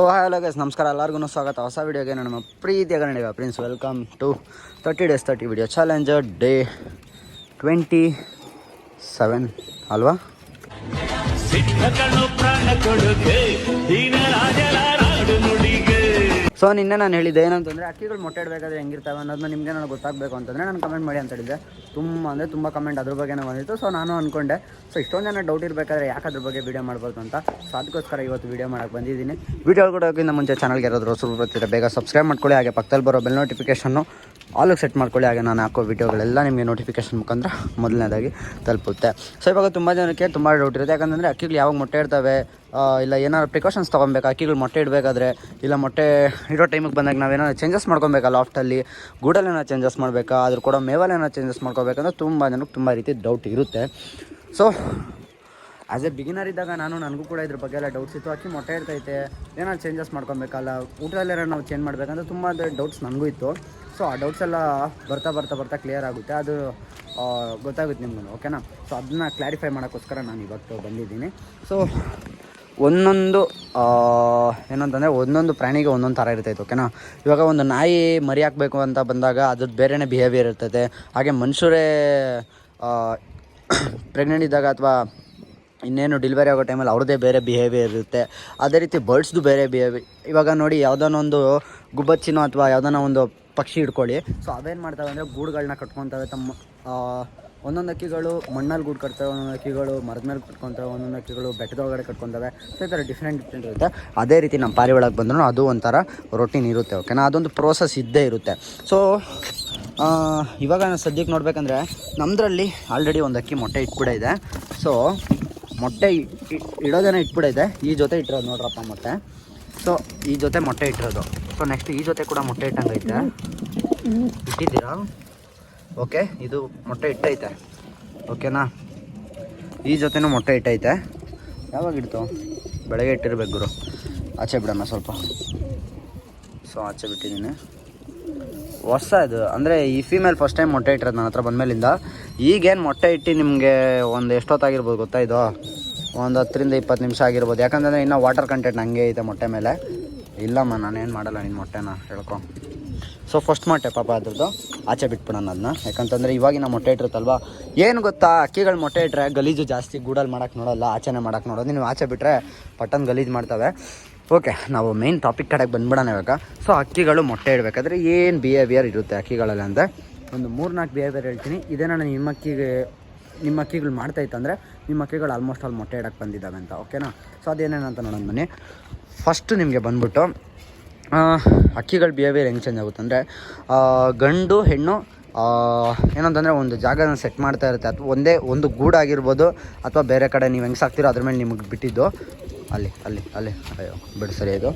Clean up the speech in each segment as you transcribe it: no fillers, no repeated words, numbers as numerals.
Hello guys, ನಮಸ್ಕಾರ. ಎಲ್ಲರಿಗೂ ಸ್ವಾಗತ ಹೊಸ ವಿಡಿಯೋಗೆ. ನಮ್ಮ ಪ್ರೀತಿಯ Kannadiga prince. Welcome to 30 days 30 video challenger day 27 ಅಲ್ವಾ? ಸೊ ನಿನ್ನೆ ನಾನು ಹೇಳಿದ್ದೆ ಏನಂತಂದರೆ, ಅಕ್ಕಿಗಳು ಮೊಟ್ಟೆ ಇಡಬೇಕಾದ್ರೆ ಹೆಂಗಿರ್ತವೆ ಅನ್ನೋದನ್ನ ನಿಮಗೆ ನನಗೆ ಗೊತ್ತಾಗಬೇಕು ಅಂತಂದರೆ ನಾನು ಕಮೆಂಟ್ ಮಾಡಿ ಅಂತ ಹೇಳಿದ್ದೆ. ತುಂಬ ಕಮೆಂಟ್ ಅದ್ರ ಬಗ್ಗೆನೇ ಬಂದಿತ್ತು. ಸೊ ನಾನು ಅಂದ್ಕೊಂಡೆ, ಸೊ ಇಷ್ಟೊಂದು ಜನ ಡೌಟ್ ಇರಬೇಕಾದ್ರೆ ಯಾಕೆ ಅದ್ರ ಬಗ್ಗೆ ವೀಡಿಯೋ ಮಾಡ್ಬೋದು ಅಂತ. ಸೊ ಅದಕ್ಕೋಸ್ಕರ ಇವತ್ತು ವೀಡಿಯೋ ಮಾಡೋಕ್ಕೆ ಬಂದಿದ್ದೀನಿ. ವೀಡಿಯೋ ಕೊಡೋಕ್ಕಿಂತ ಮುಂಚೆ ಚಾನಲ್ಗೆ ಯಾರಾದರೂ ಹೊಸಬ್ರು ಬರ್ತಿದ್ರೆ ಬೇಗ ಸಬ್ಸ್ಕ್ರೈಬ್ ಮಾಡ್ಕೊಳ್ಳಿ. ಹಾಗೆ ಪಕ್ಕದಲ್ಲಿ ಬರೋ ಬೆಲ್ ನೋಟಿಫಿಕೇಷನ್ನು ಆಲಿಗೆ ಸೆಟ್ ಮಾಡ್ಕೊಳ್ಳಿ. ಹಾಗೆ ನಾನು ಹಾಕೋ ವೀಡಿಯೋಗಳೆಲ್ಲ ನಿಮಗೆ ನೋಟಿಫಿಕೇಷನ್ ಮುಖಾಂತರ ಮೊದಲನೇದಾಗಿ ತಲುಪುತ್ತೆ. ಸೊ ಇವಾಗ ತುಂಬ ಜನಕ್ಕೆ ತುಂಬ ಡೌಟ್ ಇರುತ್ತೆ. ಯಾಕಂದರೆ ಅಕ್ಕಿಗಳು ಯಾವಾಗ ಮೊಟ್ಟೆ ಇಡ್ತವೆ, ಇಲ್ಲ ಏನಾದ್ರು ಪ್ರಿಕಾಷನ್ಸ್ ತೊಗೊಬೇಕು ಅಕ್ಕಿಗಳು ಮೊಟ್ಟೆ ಇಡಬೇಕಾದ್ರೆ, ಇಲ್ಲ ಮೊಟ್ಟೆ ಇಡೋ ಟೈಮಿಗೆ ಬಂದಾಗ ನಾವೇನಾದ್ರು ಚೇಂಜಸ್ ಮಾಡ್ಕೊಬೇಕಲ್ಲ, ಲಾಫ್ಟಲ್ಲಿ ಗೂಡಲ್ಲಿ ಏನೋ ಚೇಂಜಸ್ ಮಾಡಬೇಕಾ, ಅದ್ರ ಕೂಡ ಮೇವಲ್ಲಿ ಏನೋ ಚೇಂಜಸ್ ಮಾಡ್ಕೋಬೇಕಂದ್ರೆ ತುಂಬ ಜನಕ್ಕೆ ತುಂಬ ರೀತಿ ಡೌಟ್ ಇರುತ್ತೆ. ಸೊ ಆ್ಯಸ್ ಎ ಬಿಗಿನರ್ ಇದ್ದಾಗ ನನಗೂ ಕೂಡ ಇದ್ರ ಬಗ್ಗೆ ಎಲ್ಲ ಡೌಟ್ಸ್ ಇತ್ತು. ಅಕ್ಕಿ ಮೊಟ್ಟೆ ಇಡ್ತೈತೆ, ಏನಾದ್ರು ಚೇಂಜಸ್ ಮಾಡ್ಕೊಬೇಕಲ್ಲ, ಊಟದಲ್ಲೇನೋ ನಾವು ಚೇಂಜ್ ಮಾಡಬೇಕಂದ್ರೆ ತುಂಬ ಡೌಟ್ಸ್ ನನಗೂ ಇತ್ತು. ಸೊ ಆ ಡೌಟ್ಸ್ ಎಲ್ಲ ಬರ್ತಾ ಕ್ಲಿಯರ್ ಆಗುತ್ತೆ, ಅದು ಗೊತ್ತಾಗುತ್ತೆ ನಿಮಗೂ, ಓಕೆನಾ? ಸೊ ಅದನ್ನ ಕ್ಲಾರಿಫೈ ಮಾಡೋಕ್ಕೋಸ್ಕರ ನಾನು ಇವತ್ತು ಬಂದಿದ್ದೀನಿ. ಸೊ ಒಂದೊಂದು ಏನಂತಂದರೆ ಒಂದೊಂದು ಪ್ರಾಣಿಗೆ ಒಂದೊಂದು ಥರ ಇರ್ತೈತೆ, ಓಕೆನಾ? ಇವಾಗ ಒಂದು ನಾಯಿ ಮರಿ ಹಾಕಬೇಕು ಅಂತ ಬಂದಾಗ ಅದ್ರದ್ದು ಬೇರೆಯೇ ಬಿಹೇವಿಯರ್ ಇರ್ತೈತೆ. ಹಾಗೆ ಮನುಷ್ಯರೇ ಪ್ರೆಗ್ನೆಂಟ್ ಇದ್ದಾಗ ಅಥವಾ ಇನ್ನೇನು ಡೆಲಿವರಿ ಆಗೋ ಟೈಮಲ್ಲಿ ಅವ್ರದ್ದೇ ಬೇರೆ ಬಿಹೇವಿಯರ್ ಇರುತ್ತೆ. ಅದೇ ರೀತಿ ಬರ್ಡ್ಸ್ದು ಬೇರೆ ಬಿಹೇವಿಯರ್. ಇವಾಗ ನೋಡಿ, ಯಾವುದಾನೊಂದು ಗುಬ್ಬಚ್ಚಿನೋ ಅಥವಾ ಯಾವುದಾನ ಒಂದು ಪಕ್ಷಿ ಇಟ್ಕೊಳ್ಳಿ. ಸೊ ಅವೇನು ಮಾಡ್ತವೆ ಅಂದರೆ ಗೂಡುಗಳನ್ನ ಕಟ್ಕೊತವೆ. ಒಂದೊಂದು ಅಕ್ಕಿಗಳು ಮಣ್ಣಲ್ಲಿ ಗೂಡು ಕಟ್ತವೆ, ಒಂದೊಂದು ಅಕ್ಕಿಗಳು ಮರದ ಮೇಲೆ ಕಟ್ಕೊತವೆ, ಒಂದೊಂದು ಅಕ್ಕಿಗಳು ಬೆಟ್ಟದೊಳಗಡೆ ಕಟ್ಕೊತವೆ. ಸೊ ಈ ಥರ ಡಿಫ್ರೆಂಟ್ ಇರುತ್ತೆ. ಅದೇ ರೀತಿ ನಮ್ಮ ಪಾರಿವಾಳಕ್ಕೆ ಬಂದರೂ ಅದು ಒಂಥರ ರೊಟೀನ್ ಇರುತ್ತೆ, ಓಕೆನಾ? ಅದೊಂದು ಪ್ರೋಸೆಸ್ ಇದ್ದೇ ಇರುತ್ತೆ. ಸೊ ಇವಾಗ ನಾನು ಸದ್ಯಕ್ಕೆ ನೋಡಬೇಕಂದ್ರೆ ನಮ್ಮದ್ರಲ್ಲಿ ಆಲ್ರೆಡಿ ಒಂದು ಅಕ್ಕಿ ಮೊಟ್ಟೆ ಇಟ್ಬಿಟ್ಟಿದೆ. ಸೊ ಮೊಟ್ಟೆ ಇಡೋದೇನೋ ಇಟ್ಬಿಟ್ಟಿದೆ. ಈ ಜೊತೆ ಇಟ್ಟಿರೋದು ನೋಡ್ರಪ್ಪ ಮೊಟ್ಟೆ. ಸೊ ಈ ಜೊತೆ ಮೊಟ್ಟೆ ಇಟ್ಟಿರೋದು. ಸೊ ನೆಕ್ಸ್ಟ್ ಈ ಜೊತೆ ಕೂಡ ಮೊಟ್ಟೆ ಇಟ್ಟಂಗೈತೆ. ಇಟ್ಟಿದ್ದೀರಾ? ಓಕೆ, ಇದು ಮೊಟ್ಟೆ ಇಟ್ಟೈತೆ, ಓಕೆನಾ? ಈ ಜೊತೆನೂ ಮೊಟ್ಟೆ ಇಟ್ಟೈತೆ. ಯಾವಾಗ ಇಡ್ತು? ಬೆಳಗ್ಗೆ ಇಟ್ಟಿರ್ಬೇಕು ಗುರು. ಆಚೆ ಬಿಡೋಣ ಸ್ವಲ್ಪ. ಸೊ ಆಚೆ ಬಿಟ್ಟಿದ್ದೀನಿ. ಹೊಸ ಇದು ಅಂದರೆ ಈ ಫೀಮೇಲ್ ಫಸ್ಟ್ ಟೈಮ್ ಮೊಟ್ಟೆ ಇಟ್ಟಿರೋದು ನನ್ನ ಹತ್ರ ಬಂದಮೇಲಿಂದ. ಈಗೇನು ಮೊಟ್ಟೆ ಇಟ್ಟು ನಿಮಗೆ ಒಂದು ಎಷ್ಟೊತ್ತಾಗಿರ್ಬೋದು ಗೊತ್ತಾ? ಇದು ಒಂದು 10 to 20 ನಿಮಿಷ ಆಗಿರ್ಬೋದು. ಯಾಕಂದರೆ ಇನ್ನೂ ವಾಟರ್ ಕಂಟೆಂಟ್ ಹಂಗೆ ಐತೆ ಮೊಟ್ಟೆ ಮೇಲೆ. ಇಲ್ಲಮ್ಮ, ನಾನೇನು ಮಾಡಲ್ಲ ನಿನ್ನ ಮೊಟ್ಟೆನ, ಹೇಳ್ಕೊ. ಸೊ ಫಸ್ಟ್ ಮೊಟ್ಟೆ ಪಾಪ ಅದ್ರದ್ದು ಆಚೆ ಬಿಟ್ಬಿಡೋಣ ಅದನ್ನ. ಯಾಕಂತಂದರೆ ಇವಾಗಿನ ಮೊಟ್ಟೆ ಇಟ್ಟಿರುತ್ತಲ್ವ, ಏನು ಗೊತ್ತಾ, ಅಕ್ಕಿಗಳು ಮೊಟ್ಟೆ ಇಟ್ಟರೆ ಗಲೀಜು ಜಾಸ್ತಿ ಗೂಡಲ್ಲಿ ಮಾಡೋಕ್ಕೆ ನೋಡೋಲ್ಲ, ಆಚೆನೇ ಮಾಡೋಕ್ಕೆ ನೋಡೋದು. ನೀವು ಆಚೆ ಬಿಟ್ಟರೆ ಪಟ್ಟನ್ ಗಲೀಜು ಮಾಡ್ತವೆ. ಓಕೆ, ನಾವು ಮೇಯ್ನ್ ಟಾಪಿಕ್ ಕಡೆಗೆ ಬಂದ್ಬಿಡೋಣ ಇವಾಗ. ಸೊ ಅಕ್ಕಿಗಳು ಮೊಟ್ಟೆ ಇಡಬೇಕಾದ್ರೆ ಏನು ಬಿಹೇವಿಯರ್ ಇರುತ್ತೆ ಅಕ್ಕಿಗಳಲ್ಲಿ ಅಂದರೆ ಒಂದು 3-4 ಬಿಹೇವಿಯರ್ ಹೇಳ್ತೀನಿ. ಇದೇನ ನಿಮ್ಮ ಅಕ್ಕಿಗಳು ಮಾಡ್ತಾಯಿತ್ತಂದರೆ ನಿಮ್ಮ ಅಕ್ಕಿಗಳು ಆಲ್ಮೋಸ್ಟ್ ಆಲ್ ಮೊಟ್ಟೆ ಇಡೋಕ್ಕೆ ಬಂದಿದ್ದಾವೆ ಅಂತ, ಓಕೆನಾ? ಸೊ ಅದೇನೇನಂತ ನೋಡೋಣ ಬನ್ನಿ. ಫಸ್ಟು ನಿಮಗೆ ಬಂದ್ಬಿಟ್ಟು ಅಕ್ಕಿಗಳ ಬಿಹೇವಿಯರ್ ಹೆಂಗೆ ಚೇಂಜ್ ಆಗುತ್ತೆ ಅಂದರೆ, ಗಂಡು ಹೆಣ್ಣು ಏನಂತಂದರೆ ಒಂದು ಜಾಗನ ಸೆಟ್ ಮಾಡ್ತಾ ಇರುತ್ತೆ. ಅಥವಾ ಒಂದೇ ಒಂದು ಗೂಡಾಗಿರ್ಬೋದು ಅಥವಾ ಬೇರೆ ಕಡೆ ನೀವು ಹೆಂಗೆ ಸಾಕ್ತಿರೋ ಅದ್ರ ಮೇಲೆ ನಿಮಗೆ ಬಿಟ್ಟಿದ್ದು. ಅಲ್ಲಿ ಅಯ್ಯೋ ಬಿಡು, ಸರಿ ಇದು.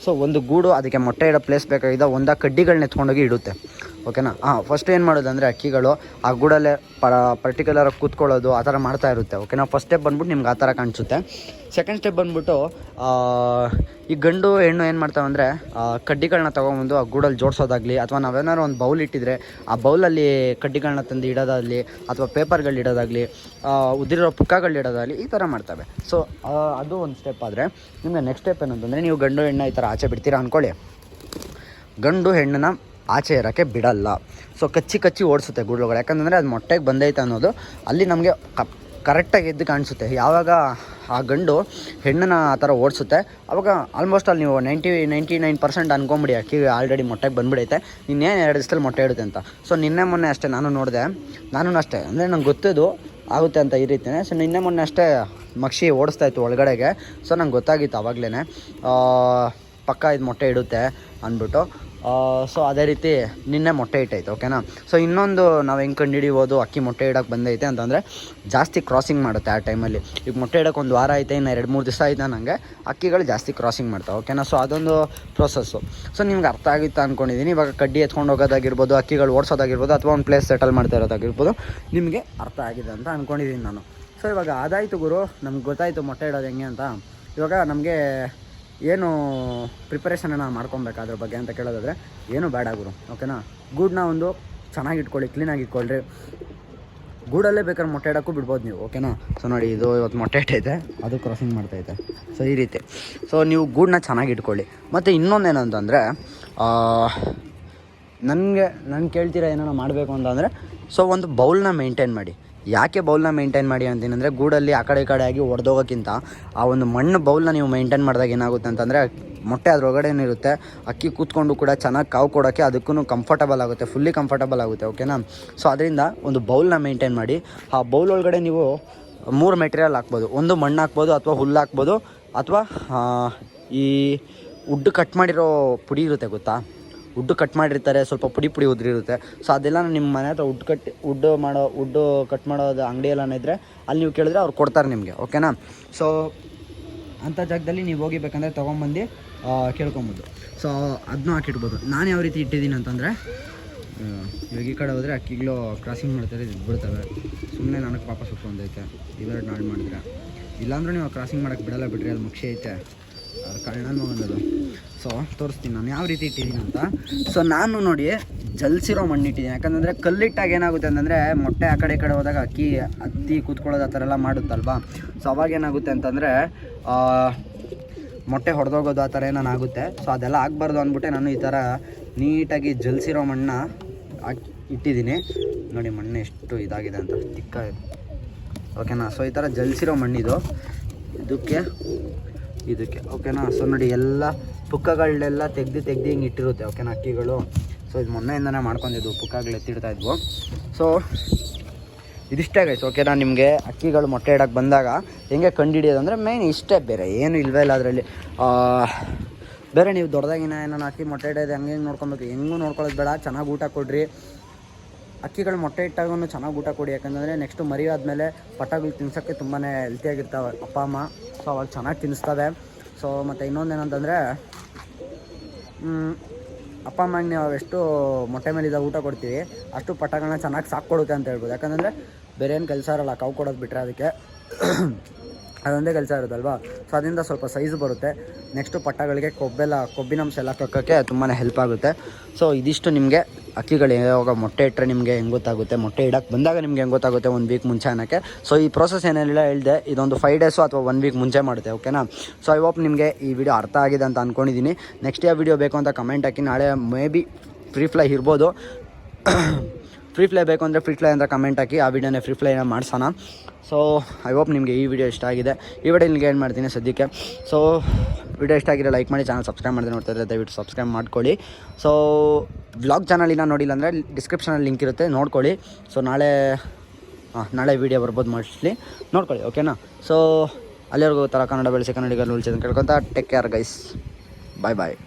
ಸೊ ಒಂದು ಗೂಡು, ಅದಕ್ಕೆ ಮೊಟ್ಟೆ ಇಡೋ ಪ್ಲೇಸ್ ಬೇಕಾಗಿದ್ದ ಒಂದು ಕಡ್ಡಿಗಳನ್ನ ಎತ್ಕೊಂಡೋಗಿ ಇಡುತ್ತೆ, ಓಕೆನಾ? ಫಸ್ಟ್ ಏನು ಮಾಡೋದಂದರೆ ಅಕ್ಕಿಗಳು ಆ ಗೂಡಲ್ಲೇ ಪರ್ಟಿಕ್ಯುಲರಾಗಿ ಕೂತ್ಕೊಳ್ಳೋದು ಆ ಥರ ಮಾಡ್ತಾ ಇರುತ್ತೆ, ಓಕೆನಾ? ಫಸ್ಟ್ ಸ್ಟೆಪ್ ಬಂದ್ಬಿಟ್ಟು ನಿಮ್ಗೆ ಆ ಥರ ಕಾಣಿಸುತ್ತೆ. ಸೆಕೆಂಡ್ ಸ್ಟೆಪ್ ಬಂದ್ಬಿಟ್ಟು ಈ ಗಂಡು ಹೆಣ್ಣು ಏನು ಮಾಡ್ತಾವೆ ಅಂದರೆ ಕಡ್ಡಿಗಳನ್ನ ತೊಗೊಂಬಂದು ಆ ಗೂಡಲ್ಲಿ ಜೋಡಿಸೋದಾಗಲಿ, ಅಥವಾ ನಾವೇನಾದ್ರು ಒಂದು ಬೌಲ್ ಇಟ್ಟಿದ್ರೆ ಆ ಬೌಲಲ್ಲಿ ಕಡ್ಡಿಗಳನ್ನ ತಂದು ಇಡೋದಾಗಲಿ, ಅಥವಾ ಪೇಪರ್ಗಳು ಇಡೋದಾಗಲಿ, ಉದ್ದಿರೋ ಪುಕ್ಕಗಳು ಇಡೋದಾಗಲಿ, ಈ ಥರ ಮಾಡ್ತವೆ. ಸೊ ಅದು ಒಂದು ಸ್ಟೆಪ್. ಆದರೆ ನಿಮಗೆ ನೆಕ್ಸ್ಟ್ ಸ್ಟೆಪ್ ಏನಂತಂದರೆ, ನೀವು ಗಂಡು ಹೆಣ್ಣು ಈ ಥರ ಆಚೆ ಬಿಡ್ತೀರಾ ಅಂದ್ಕೊಳ್ಳಿ. ಗಂಡು ಹೆಣ್ಣನ್ನ ಆಚೆ ಇರೋಕ್ಕೆ ಬಿಡಲ್ಲ. ಸೊ ಕಚ್ಚಿ ಓಡಿಸುತ್ತೆ ಗೂಡುಗಳು. ಯಾಕಂತಂದರೆ ಅದು ಮೊಟ್ಟೆಗೆ ಬಂದೈತೆ ಅನ್ನೋದು ಅಲ್ಲಿ ನಮಗೆ ಕರೆಕ್ಟಾಗಿ ಎದ್ದು ಕಾಣಿಸುತ್ತೆ. ಯಾವಾಗ ಆ ಗಂಡು ಹೆಣ್ಣನ್ನು ಆ ಥರ ಓಡಿಸುತ್ತೆ, ಅವಾಗ ಆಲ್ಮೋಸ್ಟ್ ಅಲ್ಲಿ ನೀವು 99% ಅನ್ಕೊಂಬಿಡಿ ಅಕ್ಕಿ ಆಲ್ರೆಡಿ ಮೊಟ್ಟೆಗೆ ಬಂದುಬಿಡೈತೆ, ಇನ್ನೇನು 2 ದಿವಸದಲ್ಲಿ ಮೊಟ್ಟೆ ಇಡುತ್ತೆ ಅಂತ. ಸೊ ನಿನ್ನೆ ಮೊನ್ನೆ ಅಷ್ಟೇ ನಾನು ನೋಡಿದೆ, ನಾನು ಅಷ್ಟೇ ಅಂದರೆ ನಂಗೆ ಗೊತ್ತಿದ್ದು ಆಗುತ್ತೆ ಅಂತ ಈ ರೀತಿಯೇ. ಸೊ ನಿನ್ನೆ ಮೊನ್ನೆ ಅಷ್ಟೇ ಮಕ್ಷಿ ಓಡಿಸ್ತಾಯಿತ್ತು ಒಳಗಡೆಗೆ. ಸೊ ನಂಗೆ ಗೊತ್ತಾಗಿತ್ತು ಆವಾಗಲೇ ಪಕ್ಕ ಇದು ಮೊಟ್ಟೆ ಇಡುತ್ತೆ ಅಂದ್ಬಿಟ್ಟು. ಸೊ ಅದೇ ರೀತಿ ನಿನ್ನೆ ಮೊಟ್ಟೆ ಇಟ್ಟೈತೆ, ಓಕೆನಾ? ಸೊ ಇನ್ನೊಂದು ನಾವು ಹೆಂಗೆ ಕಂಡುಹಿಡಿಬೋದು ಅಕ್ಕಿ ಮೊಟ್ಟೆ ಇಡೋಕ್ಕೆ ಬಂದೈತೆ ಅಂತಂದರೆ, ಜಾಸ್ತಿ ಕ್ರಾಸಿಂಗ್ ಮಾಡುತ್ತೆ ಆ ಟೈಮಲ್ಲಿ. ಈಗ ಮೊಟ್ಟೆ ಇಡೋಕ್ಕೆ 1 ವಾರ ಐತೆ, ಇನ್ನು 2-3 ದಿವಸ ಐತೆ ನನಗೆ, ಅಕ್ಕಿಗಳು ಜಾಸ್ತಿ ಕ್ರಾಸಿಂಗ್ ಮಾಡ್ತಾವೆ, ಓಕೆನಾ? ಸೊ ಅದೊಂದು ಪ್ರೊಸೆಸ್ಸು. ಸೊ ನಿಮ್ಗೆ ಅರ್ಥ ಆಗಿತ್ತು ಅಂದ್ಕೊಂಡಿದ್ದೀನಿ. ಇವಾಗ ಕಡ್ಡಿ ಎತ್ಕೊಂಡು ಹೋಗೋದಾಗಿರ್ಬೋದು, ಅಕ್ಕಿಗಳು ಓಡಿಸೋದಾಗಿರ್ಬೋದು, ಅಥವಾ ಒಂದು ಪ್ಲೇಸ್ ಸೆಟಲ್ ಮಾಡ್ತಾ ಇರೋದಾಗಿರ್ಬೋದು, ನಿಮಗೆ ಅರ್ಥ ಆಗಿದೆ ಅಂತ ಅಂದ್ಕೊಂಡಿದ್ದೀನಿ ನಾನು. ಸೊ ಇವಾಗ ಅದಾಯಿತು ಗುರು, ನಮ್ಗೆ ಗೊತ್ತಾಯಿತು ಮೊಟ್ಟೆ ಇಡೋದು ಹೆಂಗೆ ಅಂತ. ಇವಾಗ ನಮಗೆ ಏನು ಪ್ರಿಪರೇಷನನ್ನು ಮಾಡ್ಕೊಬೇಕು ಅದ್ರ ಬಗ್ಗೆ ಅಂತ ಕೇಳೋದಾದರೆ ಏನು ಬೇಡ ಗುರು, ಓಕೆನಾ? ಗೂಡನ್ನ ಒಂದು ಚೆನ್ನಾಗಿ ಇಟ್ಕೊಳ್ಳಿ, ಕ್ಲೀನಾಗಿ ಇಟ್ಕೊಳ್ರಿ. ಗೂಡಲ್ಲೇ ಬೇಕಾದ್ರೆ ಮೊಟ್ಟೆ ಇಡೋಕ್ಕೂ ಬಿಡ್ಬೋದು ನೀವು, ಓಕೆನಾ. ಸೊ ನೋಡಿ ಇದು ಇವತ್ತು ಮೊಟ್ಟೆ ಇಟ್ಟೈತೆ, ಅದು ಕ್ರಾಸಿಂಗ್ ಮಾಡ್ತೈತೆ. ಸೊ ಈ ರೀತಿ ಸೊ ನೀವು ಗೂಡನ್ನ ಚೆನ್ನಾಗಿ ಇಟ್ಕೊಳ್ಳಿ. ಮತ್ತು ಇನ್ನೊಂದೇನಂತಂದರೆ ನಾನು ಕೇಳ್ತೀರಾ ಏನಾರ ಮಾಡಬೇಕು ಅಂತಂದರೆ ಸೊ ಒಂದು ಬೌಲ್ನ ಮೇಂಟೈನ್ ಮಾಡಿ. ಯಾಕೆ ಬೌಲ್ನ ಮೇಂಟೈನ್ ಮಾಡಿ ಅಂತೀನಂದರೆ ಗೂಡಲ್ಲಿ ಆ ಕಡೆ ಈ ಕಡೆ ಆಗಿ ಒಡೆದೋಗೋಕ್ಕಿಂತ ಆ ಒಂದು ಮಣ್ಣು ಬೌಲ್ನ ನೀವು ಮೇಂಟೈನ್ ಮಾಡಿದಾಗ ಏನಾಗುತ್ತೆ ಅಂತಂದರೆ ಮೊಟ್ಟೆ ಅದ್ರೊಳಗಡೆ ಏನಿರುತ್ತೆ ಅಕ್ಕಿ ಕೂತ್ಕೊಂಡು ಕೂಡ ಚೆನ್ನಾಗಿ ಕಾವು ಕೊಡೋಕ್ಕೆ ಅದಕ್ಕೂ ಕಂಫರ್ಟಬಲ್ ಆಗುತ್ತೆ, ಫುಲ್ಲಿ ಕಂಫರ್ಟಬಲ್ ಆಗುತ್ತೆ, ಓಕೆನಾ. ಸೊ ಅದರಿಂದ ಒಂದು ಬೌಲ್ನ ಮೇಂಟೈನ್ ಮಾಡಿ. ಆ ಬೌಲ್ ಒಳಗಡೆ ನೀವು 3 ಮೆಟೀರಿಯಲ್ ಹಾಕ್ಬೋದು. ಒಂದು ಮಣ್ಣು ಹಾಕ್ಬೋದು, ಅಥವಾ ಹುಲ್ಲು ಹಾಕ್ಬೋದು, ಅಥವಾ ಈ ವುಡ್ ಕಟ್ ಮಾಡಿರೋ ಪುಡಿ ಇರುತ್ತೆ ಗೊತ್ತಾ, ವುಡ್ಡು ಕಟ್ ಮಾಡಿರ್ತಾರೆ, ಸ್ವಲ್ಪ ಪುಡಿ ಉದ್ರಿರುತ್ತೆ. ಸೊ ಅದೆಲ್ಲ ನಿಮ್ಮ ಮನೆ ಹತ್ರ ವುಡ್ಡು ಕಟ್ ಮಾಡೋದು ಅಂಗಡಿ ಎಲ್ಲ ಇದ್ದರೆ ಅಲ್ಲಿ ನೀವು ಕೇಳಿದ್ರೆ ಅವ್ರು ಕೊಡ್ತಾರೆ ನಿಮಗೆ, ಓಕೆನಾ. ಸೊ ಅಂಥ ಜಾಗದಲ್ಲಿ ನೀವು ಹೋಗಿಬೇಕಂದ್ರೆ ತೊಗೊಂಬಂದು ಕೇಳ್ಕೊಬೋದು. ಸೊ ಅದನ್ನೂ ಹಾಕಿಡ್ಬೋದು. ನಾನು ಯಾವ ರೀತಿ ಇಟ್ಟಿದ್ದೀನಿ ಅಂತಂದರೆ ಇವಾಗ ಈ ಕಡೆ ಹೋದರೆ ಅಕ್ಕಿಗಳು ಕ್ರಾಸಿಂಗ್ ಮಾಡ್ತಾರೆ, ಬಿಡ್ತವೆ. ಸುಮ್ಮನೆ ನನಗೆ ಪಾಪ ಸುಟ್ಕೊಂಡೈತೆ ಇವೆರಡು ನಾಳು ಮಾಡಿದ್ರೆ. ಇಲ್ಲಾಂದ್ರೂ ನೀವು ಕ್ರಾಸಿಂಗ್ ಮಾಡೋಕ್ಕೆ ಬಿಡಲ್ಲ, ಬಿಡ್ರಿ, ಅದು ಮುಕ್ಷಿ ಐತೆ, ಅದು ಕಳ್ಳನೂ ಅನ್ನೋದು. ಸೊ ತೋರಿಸ್ತೀನಿ ನಾನು ಯಾವ ರೀತಿ ಇಟ್ಟಿದ್ದೀನಿ ಅಂತ. ಸೊ ನಾನು ನೋಡಿ ಜಲ್ಸಿರೋ ಮಣ್ಣು ಇಟ್ಟಿದ್ದೀನಿ. ಯಾಕಂದರೆ ಕಲ್ಲಿಟ್ಟಾಗ ಏನಾಗುತ್ತೆ ಅಂತಂದರೆ ಮೊಟ್ಟೆ ಆ ಕಡೆ ಈ ಕಡೆ ಹೋದಾಗ ಅಕ್ಕಿ ಹತ್ತಿ ಕೂತ್ಕೊಳ್ಳೋದು ಆ ಥರ ಎಲ್ಲ ಮಾಡುತ್ತಲ್ವಾ. ಸೊ ಅವಾಗ ಏನಾಗುತ್ತೆ ಅಂತಂದರೆ ಮೊಟ್ಟೆ ಹೊಡೆದೋಗೋದು ಆ ಥರ ಏನಾಗುತ್ತೆ. ಸೊ ಅದೆಲ್ಲ ಆಗಬಾರ್ದು ಅಂದ್ಬಿಟ್ಟೆ ನಾನು ಈ ಥರ ನೀಟಾಗಿ ಜಲ್ಸಿರೋ ಮಣ್ಣನ್ನ ಇಟ್ಟಿದ್ದೀನಿ. ನೋಡಿ ಮಣ್ಣು ಎಷ್ಟು ಇದಾಗಿದೆ ಅಂತ, ತಿಕ್ಕ ಇದೆ, ಓಕೆನಾ. ಸೊ ಈ ಥರ ಜಲ್ಸಿರೋ ಮಣ್ಣಿದು ಇದಕ್ಕೆ ಓಕೆನಾ. ಸೊ ನೋಡಿ ಎಲ್ಲ ಪುಕ್ಕಗಳನ್ನೆಲ್ಲ ತೆಗ್ದು ಹಿಂಗೆ ಇಟ್ಟಿರುತ್ತೆ, ಓಕೆನಾ, ಅಕ್ಕಿಗಳು. ಸೊ ಇದು ಮೊನ್ನೆಯಿಂದನೇ ಮಾಡ್ಕೊಂಡಿದ್ವು, ಪುಕ್ಕಗಳು ಎತ್ತಿಡ್ತಾಯಿದ್ವು. ಸೊ ಇದಿಷ್ಟೇ ಗೈಸ್, ಓಕೆನಾ. ನಿಮಗೆ ಅಕ್ಕಿಗಳು ಮೊಟ್ಟೆ ಇಡೋಕ್ಕೆ ಬಂದಾಗ ಹೆಂಗೆ ಕಂಡುಹಿಡಿಯೋದಂದರೆ ಮೇಯ್ನ್ ಇಷ್ಟೇ, ಬೇರೆ ಏನು ಇಲ್ಲವೇ ಇಲ್ಲ ಅದರಲ್ಲಿ. ಬೇರೆ ನೀವು ದೊಡ್ಡದಾಗಿನ ಏನಾರು ಅಕ್ಕಿ ಮೊಟ್ಟೆ ಇಡೋದು ಹಂಗೆ ನೋಡ್ಕೊಬೇಕು, ಹೆಂಗೂ ನೋಡ್ಕೊಳ್ಳೋದು ಬೇಡ. ಚೆನ್ನಾಗಿ ಊಟ ಕೊಡ್ರಿ. ಅಕ್ಕಿಗಳು ಮೊಟ್ಟೆ ಇಟ್ಟಾಗೂ ಚೆನ್ನಾಗಿ ಊಟ ಕೊಡಿ. ಯಾಕಂದರೆ ನೆಕ್ಸ್ಟು ಮರಿ ಆದಮೇಲೆ ಪಟ್ಟಗಳು ತಿನ್ಸೋಕ್ಕೆ ತುಂಬಾ ಹೆಲ್ತಿಯಾಗಿರ್ತಾವೆ ಅಪ್ಪ ಅಮ್ಮ. ಸೊ ಅವಾಗ ಚೆನ್ನಾಗಿ ತಿನ್ನಿಸ್ತವೆ. ಸೊ ಮತ್ತು ಇನ್ನೊಂದೇನಂತಂದರೆ ಅಪ್ಪ ಅಮ್ಮಗೆ ನಾವು ಎಷ್ಟು ಮೊಟ್ಟೆ ಮೇಲಿದ್ದ ಊಟ ಕೊಡ್ತೀವಿ ಅಷ್ಟು ಪಟ್ಟಗಳನ್ನ ಚೆನ್ನಾಗಿ ಸಾಕ್ಕೊಡುತ್ತೆ ಅಂತ ಹೇಳ್ಬೋದು. ಯಾಕಂದರೆ ಬೇರೆ ಏನು ಕೆಲಸ ಇರೋಲ್ಲ, ಕಾವು ಕೊಡೋದು ಬಿಟ್ಟರೆ ಅದಕ್ಕೆ ಅದೊಂದೇ ಕೆಲಸ ಇರುತ್ತಲ್ವ. ಸೊ ಅದರಿಂದ ಸ್ವಲ್ಪ ಸೈಜ್ ಬರುತ್ತೆ. ನೆಕ್ಸ್ಟು ಪಟ್ಟಗಳಿಗೆ ಕೊಬ್ಬಿನಂಶ ಎಲ್ಲ ಕಕ್ಕೋಕ್ಕೆ ತುಂಬಾ ಹೆಲ್ಪ್ ಆಗುತ್ತೆ. ಸೊ ಇದಿಷ್ಟು ನಿಮಗೆ ಅಕ್ಕಿಗಳು ಯಾವಾಗ ಮೊಟ್ಟೆ ಇಟ್ಟರೆ ನಿಮಗೆ ಹೆಂಗೆ ಗೊತ್ತಾಗುತ್ತೆ, ಮೊಟ್ಟೆ ಇಡೋಕ್ಕೆ ಬಂದಾಗ ನಿಮ್ಗೆ ಹೆಂಗೆ ಗೊತ್ತಾಗುತ್ತೆ 1 ವೀಕ್ ಮುಂಚೆ ಅನ್ನೋಕ್ಕೆ. ಸೊ ಈ ಪ್ರೋಸೆಸ್ ಏನೆಲ್ಲ ಹೇಳಿದೆ ಇದೊಂದು 5 ಡೇಸು ಅಥವಾ 1 ವೀಕ್ ಮುಂಚೆ ಮಾಡುತ್ತೆ, ಓಕೆನಾ. ಸೊ ಐ ಹೋಪ್ ನಿಮಗೆ ಈ ವಿಡಿಯೋ ಅರ್ಥ ಆಗಿದೆ ಅಂತ ಅಂದ್ಕೊಂಡಿದ್ದೀನಿ. ನೆಕ್ಸ್ಟ್ ಯಾವ ವಿಡಿಯೋ ಬೇಕು ಅಂತ ಕಮೆಂಟ್ ಹಾಕಿ. ನಾಳೆ ಮೇ ಬಿ ಫ್ರೀ ಫ್ಲೈ ಇರ್ಬೋದು. ಫ್ರೀ ಫ್ಲೈ ಬೇಕು ಅಂದರೆ ಫ್ರೀ ಫ್ಲೈ ಅಂತ ಕಮೆಂಟ್ ಹಾಕಿ, ಆ ವಿಡಿಯೋನೇ ಫ್ರೀ ಫ್ಲೈನ ಮಾಡಿಸೋಣ. ಸೊ ಐ ಹೋಪ್ ನಿಮಗೆ ಈ ವಿಡಿಯೋ ಇಷ್ಟ ಆಗಿದೆ. ಈ ವಿಡಿಯೋ ನಿಮಗೆ ಏನು ಮಾಡ್ತೀನಿ ಸದ್ಯಕ್ಕೆ. ಸೊ ವಿಡಿಯೋ ಇಷ್ಟ ಆಗಿರೋ ಲೈಕ್ ಮಾಡಿ, ಚಾನಲ್ ಸಬ್ಸ್ಕ್ರೈಬ್ ಮಾಡಿದ್ರೆ ನೋಡ್ತಾ ಇದ್ದರೆ ದಯವಿಟ್ಟು ಸಬ್ಸ್ಕ್ರೈಬ್ ಮಾಡ್ಕೊಳ್ಳಿ. ಸೊ ವ್ಲಾಗ್ ಚಾನಲಿನ ನೋಡಿಲ್ಲ ಅಂದರೆ ಡಿಸ್ಕ್ರಿಪ್ಷನಲ್ಲಿ ಲಿಂಕ್ ಇರುತ್ತೆ, ನೋಡ್ಕೊಳ್ಳಿ. ಸೊ ನಾಳೆ ವಿಡಿಯೋ ಬರ್ಬೋದು ಮೋಸ್ಟ್ಲಿ, ನೋಡ್ಕೊಳ್ಳಿ, ಓಕೆನಾ. ಸೊ ಅಲ್ಲಿವರೆಗೂ ಥರ ಕನ್ನಡ ಬೆಳೆಸಿ ಕನ್ನಡಿಗರು ಉಳಿಸಿ ಅಂತ ಕೇಳ್ಕೊತ ಟೇಕ್ ಕೇರ್ ಗೈಸ್, ಬಾಯ್.